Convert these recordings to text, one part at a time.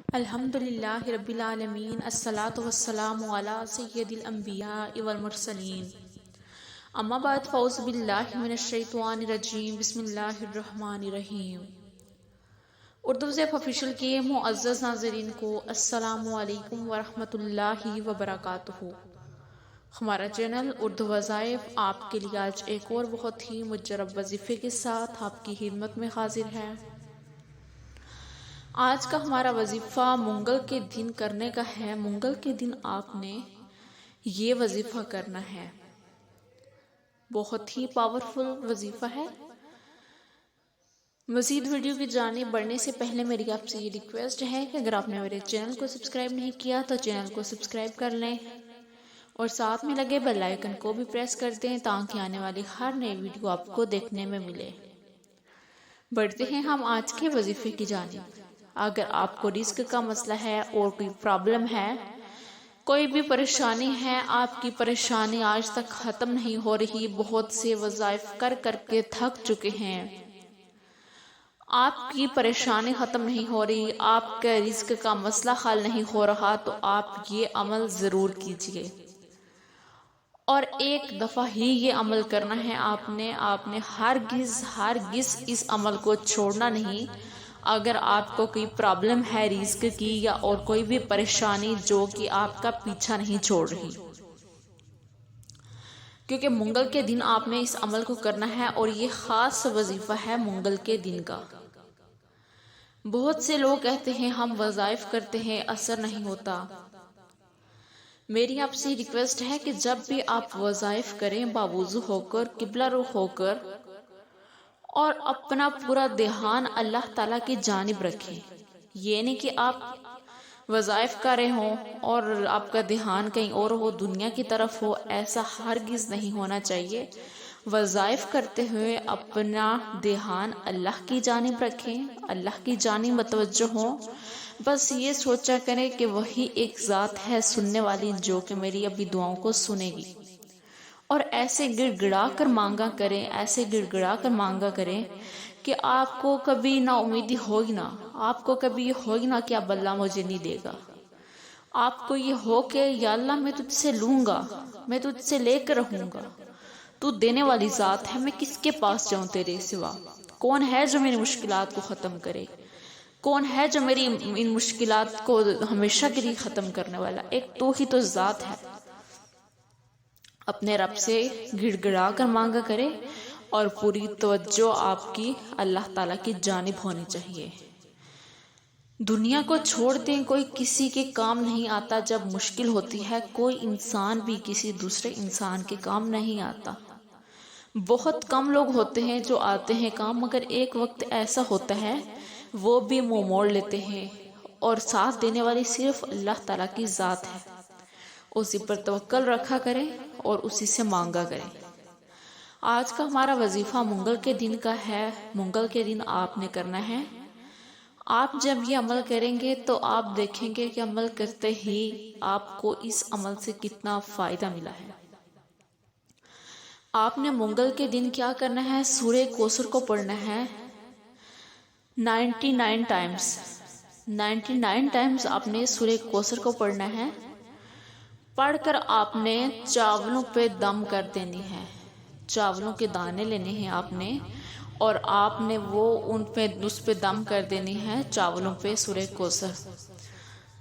الحمدللہ رب العالمین، الصلاۃ والسلام علی سید الانبیاء والمرسلین، اما بعد، فاعوذ باللہ من الشیطان الرجیم، بسم اللہ الرحمن الرحیم۔ اردو زیف آفیشیل کے معزز ناظرین کو السلام علیکم ورحمۃ اللہ وبرکاتہ۔ ہمارا چینل اردو وظائف آپ کے لیے آج ایک اور بہت ہی مجرب وظیفے کے ساتھ آپ کی خدمت میں حاضر ہے۔ آج کا ہمارا وظیفہ منگل کے دن کرنے کا ہے۔ منگل کے دن آپ نے یہ وظیفہ کرنا ہے، بہت ہی پاورفل وظیفہ ہے۔ مزید ویڈیو کی جانب بڑھنے سے پہلے میری آپ سے یہ ریکویسٹ ہے کہ اگر آپ نے میرے چینل کو سبسکرائب نہیں کیا تو چینل کو سبسکرائب کر لیں اور ساتھ میں لگے بیل آئیکن کو بھی پریس کر دیں تاکہ آنے والی ہر نئی ویڈیو آپ کو دیکھنے میں ملے۔ بڑھتے ہیں ہم آج کے وظیفے کی جانب۔ اگر آپ کو رزق کا مسئلہ ہے اور کوئی پرابلم ہے، کوئی بھی پریشانی ہے، آپ کی پریشانی آج تک ختم نہیں ہو رہی، بہت سے وظائف کر کر کے تھک چکے ہیں، آپ کی پریشانی ختم نہیں ہو رہی، آپ کا رزق کا مسئلہ حل نہیں ہو رہا، تو آپ یہ عمل ضرور کیجئے اور ایک دفعہ ہی یہ عمل کرنا ہے۔ آپ نے ہرگز اس عمل کو چھوڑنا نہیں۔ اگر آپ کو کوئی پرابلم ہے رزق کی یا اور کوئی بھی پریشانی جو کہ آپ کا پیچھا نہیں چھوڑ رہی، کیونکہ منگل کے دن آپ نے اس عمل کو کرنا ہے اور یہ خاص وظیفہ ہے منگل کے دن کا۔ بہت سے لوگ کہتے ہیں ہم وظائف کرتے ہیں، اثر نہیں ہوتا۔ میری آپ سے ریکویسٹ ہے کہ جب بھی آپ وظائف کریں باوضو ہو کر، قبلہ رخ ہو کر، اور اپنا پورا دھیان اللہ تعالیٰ کی جانب رکھیں۔ یہ نہیں کہ آپ وظائف کر رہے ہوں اور آپ کا دھیان کہیں اور ہو، دنیا کی طرف ہو، ایسا ہرگز نہیں ہونا چاہیے۔ وظائف کرتے ہوئے اپنا دھیان اللہ کی جانب رکھیں، اللہ کی جانب متوجہ ہوں۔ بس یہ سوچا کریں کہ وہی ایک ذات ہے سننے والی جو کہ میری ابھی دعاؤں کو سنے گی، اور ایسے گڑ گڑا کر مانگا کریں کہ آپ کو کبھی نا امیدی ہوگی نا، آپ کو کبھی یہ ہوگی نا کہ اب اللہ مجھے نہیں دے گا۔ آپ کو یہ ہو کہ یا اللہ میں تجھ سے لوں گا، میں تجھ سے لے کر رہوں گا، تو دینے والی ذات ہے، میں کس کے پاس جاؤں تیرے سوا؟ کون ہے جو میری مشکلات کو ختم کرے؟ کون ہے جو میری ان مشکلات کو ہمیشہ کے لیے ختم کرنے والا؟ ایک تو ہی تو ذات ہے۔ اپنے رب سے گڑ گڑا کر مانگا کرے اور پوری توجہ آپ کی اللہ تعالیٰ کی جانب ہونی چاہیے۔ دنیا کو چھوڑ دیں، کوئی کسی کے کام نہیں آتا۔ جب مشکل ہوتی ہے کوئی انسان بھی کسی دوسرے انسان کے کام نہیں آتا۔ بہت کم لوگ ہوتے ہیں جو آتے ہیں کام، مگر ایک وقت ایسا ہوتا ہے وہ بھی منہ موڑ لیتے ہیں، اور ساتھ دینے والی صرف اللہ تعالیٰ کی ذات ہے۔ اسی پر توکل رکھا کریں اور اسی سے مانگا کریں۔ آج کا ہمارا وظیفہ منگل کے دن کا ہے۔ منگل کے دن آپ نے کرنا ہے۔ آپ جب یہ عمل کریں گے تو آپ دیکھیں گے کہ عمل کرتے ہی آپ کو اس عمل سے کتنا فائدہ ملا ہے۔ آپ نے منگل کے دن کیا کرنا ہے؟ سورہ کوثر کو پڑھنا ہے 99 ٹائمز آپ نے سورہ کوثر کو پڑھنا ہے۔ پڑھ کر آپ نے چاولوں پہ دم کر دینی ہے، چاولوں کے دانے لینے ہیں آپ نے، اور آپ نے اس پہ دم کر دینی ہے، چاولوں پہ سورہ کوثر۔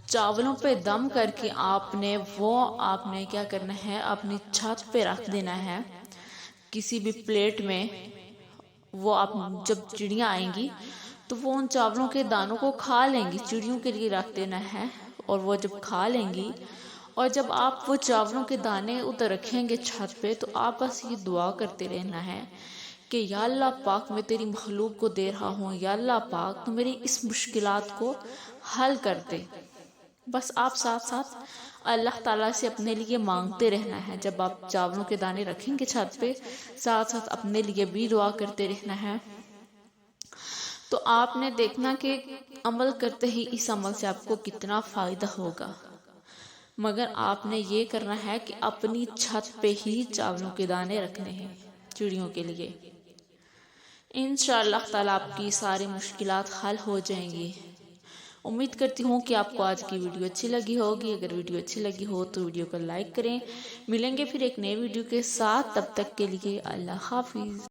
چاولوں پہ دم کر کے آپ نے کیا کرنا ہے؟ اپنی چھت پہ رکھ دینا ہے کسی بھی پلیٹ میں۔ وہ آپ جب چڑیاں آئیں گی تو وہ ان چاولوں کے دانوں کو کھا لیں گی، چڑیوں کے لیے رکھ دینا ہے، اور وہ جب کھا لیں گی، اور جب آپ وہ چاولوں کے دانے ادھر رکھیں گے چھت پہ، تو آپ بس یہ دعا کرتے رہنا ہے کہ یا اللہ پاک میں تیری مخلوق کو دے رہا ہوں، یا اللہ پاک تو میری اس مشکلات کو حل کر دے۔ بس آپ ساتھ اللہ تعالیٰ سے اپنے لیے مانگتے رہنا ہے۔ جب آپ چاولوں کے دانے رکھیں گے چھت پہ، ساتھ اپنے لیے بھی دعا کرتے رہنا ہے۔ تو آپ نے دیکھنا کہ عمل کرتے ہی اس عمل سے آپ کو کتنا فائدہ ہوگا۔ مگر آپ نے یہ کرنا ہے کہ اپنی چھت پہ ہی چاولوں کے دانے رکھنے ہیں چڑیوں کے لیے۔ انشاءاللہ تعالیٰ آپ کی ساری مشکلات حل ہو جائیں گی، امید کرتی ہوں کہ آپ کو آج کی ویڈیو اچھی لگی ہوگی. اگر ویڈیو اچھی لگی ہو تو ویڈیو کو لائک کریں. ملیں گے پھر ایک نئے ویڈیو کے ساتھ. تب تک کے لیے اللہ حافظ.